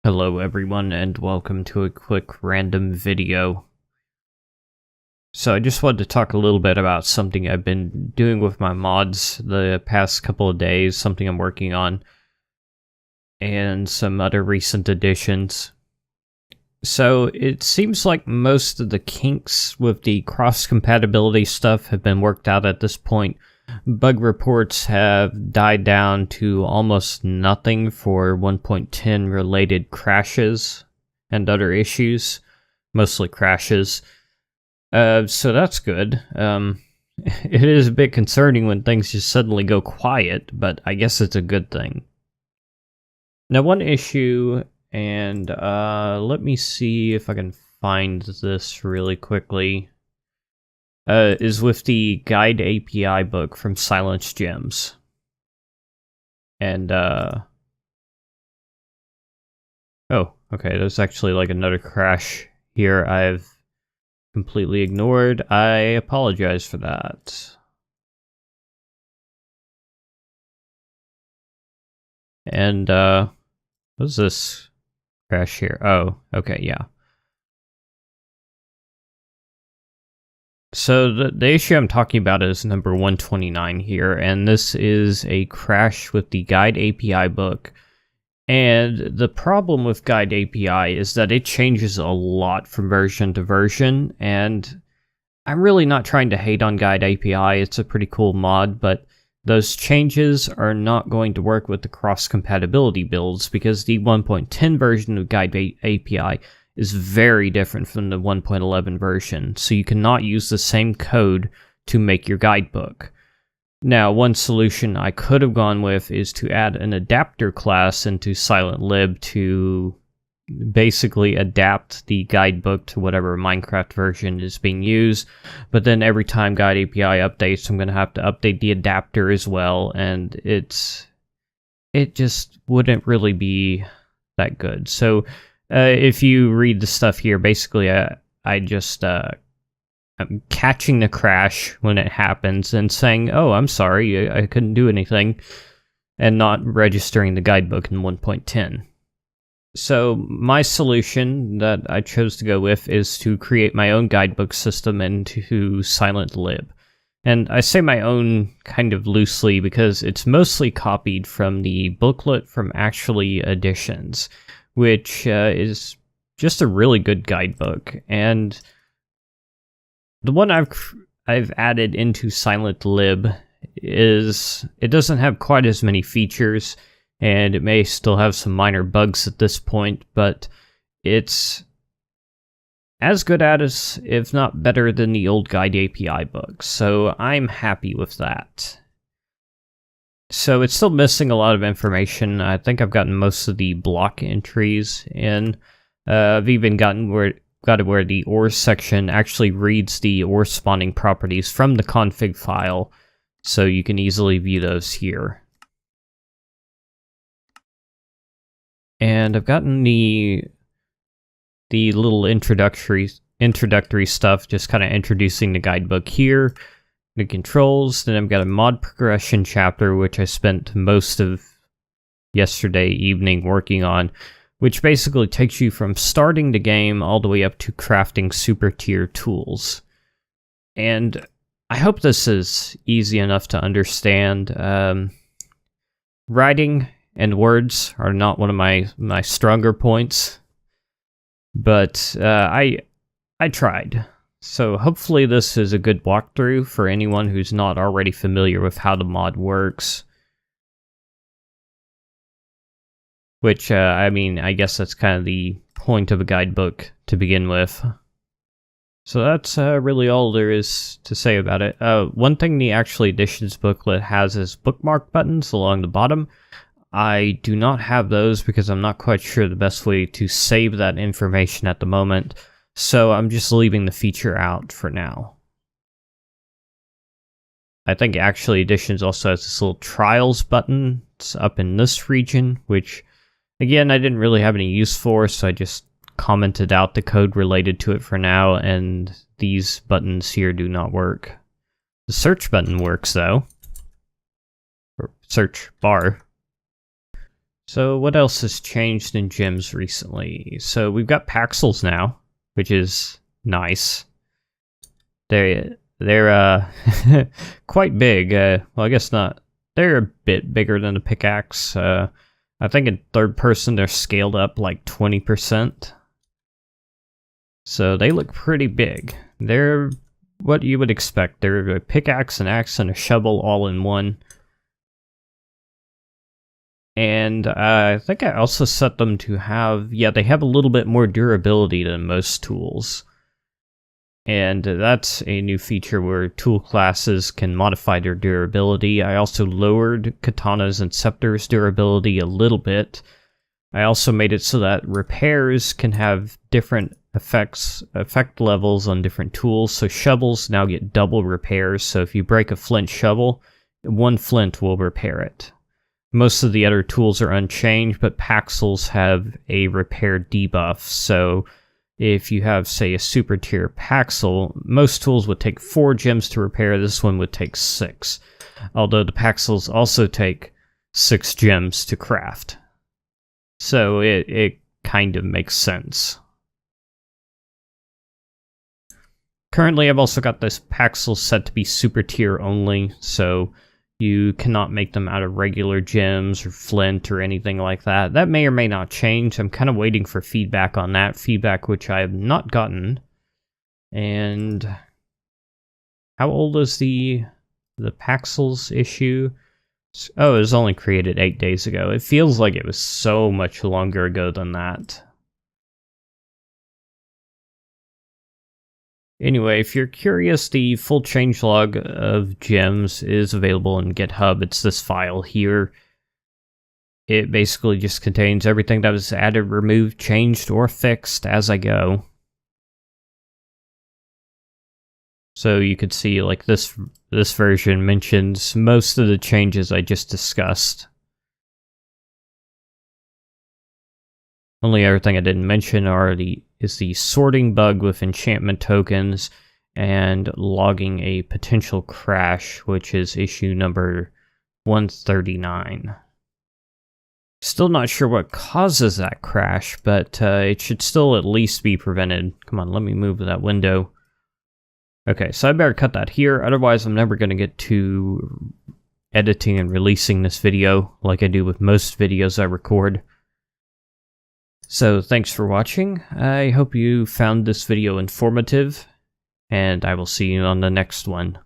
Hello everyone and welcome to a quick random video. So I just wanted to talk a little bit about something I've been doing with my mods the past couple of days, something I'm working on, and some other recent additions. So it seems like most of the kinks with the cross-compatibility stuff have been worked out at this point. Bug reports have died down to almost nothing for 1.10 related crashes and other issues, mostly crashes. So that's good. It is a bit concerning when things just suddenly go quiet, but I guess it's a good thing. Now, one issue, and let me see if I can find this really quickly. Is with the guide API book from Silence Gems. And, oh, okay, there's actually like another crash here I've completely ignored. I apologize for that. And, what's this crash here? Oh, okay, yeah. So the issue I'm talking about is number 129 here, and this is a crash with the Guide API book. And the problem with Guide API is that it changes a lot from version to version, and I'm really not trying to hate on Guide API, it's a pretty cool mod, but those changes are not going to work with the cross-compatibility builds, because the 1.10 version of Guide API is very different from the 1.11 version, so you cannot use the same code to make your guidebook. Now, one solution I could have gone with is to add an adapter class into SilentLib to basically adapt the guidebook to whatever Minecraft version is being used, but then every time Guide API updates, I'm going to have to update the adapter as well, and it just wouldn't really be that good. So, if you read the stuff here, basically I'm catching the crash when it happens and saying, oh, I'm sorry, I couldn't do anything, and not registering the guidebook in 1.10. So my solution that I chose to go with is to create my own guidebook system into SilentLib. And I say my own kind of loosely because it's mostly copied from the booklet from Actually Editions, which is just a really good guidebook. And the one I've added into SilentLib it doesn't have quite as many features, and it may still have some minor bugs at this point, but it's as good as, if not better than, the old Guide API book, so I'm happy with that. So it's still missing a lot of information. I think I've gotten most of the block entries in. I've even got it where the ore section actually reads the ore spawning properties from the config file, so you can easily view those here. And I've gotten the little introductory stuff, just kind of introducing the guidebook here, the controls. Then I've got a mod progression chapter, which I spent most of yesterday evening working on, which basically takes you from starting the game all the way up to crafting super tier tools. And I hope this is easy enough to understand. Writing and words are not one of my stronger points, but I tried. So hopefully this is a good walkthrough for anyone who's not already familiar with how the mod works. Which, I mean, I guess that's kind of the point of a guidebook to begin with. So that's really all there is to say about it. One thing the Actually Editions booklet has is bookmark buttons along the bottom. I do not have those because I'm not quite sure the best way to save that information at the moment, so I'm just leaving the feature out for now. I think Actually Editions also has this little trials button. It's up in this region, which, again, I didn't really have any use for, so I just commented out the code related to it for now, and these buttons here do not work. The search button works, though. Or search bar. So what else has changed in gyms recently? So we've got Paxels now, which is nice. They're quite big. Well, I guess not. They're a bit bigger than the pickaxe. I think in third person they're scaled up like 20%. So they look pretty big. They're what you would expect. They're a pickaxe, an axe, and a shovel all in one. And I think I also set them to have, yeah, they have a little bit more durability than most tools. And that's a new feature where tool classes can modify their durability. I also lowered katanas and scepters durability a little bit. I also made it so that repairs can have different effect levels on different tools. So shovels now get double repairs. So if you break a flint shovel, one flint will repair it. Most of the other tools are unchanged, but Paxels have a repair debuff. So if you have, say, a super tier Paxel, most tools would take 4 gems to repair. This one would take 6. Although the Paxels also take 6 gems to craft. So it kind of makes sense. Currently, I've also got this Paxel set to be super tier only, so you cannot make them out of regular gems or flint or anything like that. That may or may not change. I'm kind of waiting for feedback on that. Feedback which I have not gotten. And how old is the Paxels issue? Oh, it was only created 8 days ago. It feels like it was so much longer ago than that. Anyway, if you're curious, the full changelog of gems is available in GitHub. It's this file here. It basically just contains everything that was added, removed, changed, or fixed as I go. So you could see, like, this version mentions most of the changes I just discussed. Only other thing I didn't mention is the sorting bug with enchantment tokens and logging a potential crash, which is issue number 139. Still not sure what causes that crash, but it should still at least be prevented. Come on, let me move that window. Okay, so I better cut that here, otherwise I'm never going to get to editing and releasing this video like I do with most videos I record. So thanks for watching. I hope you found this video informative, and I will see you on the next one.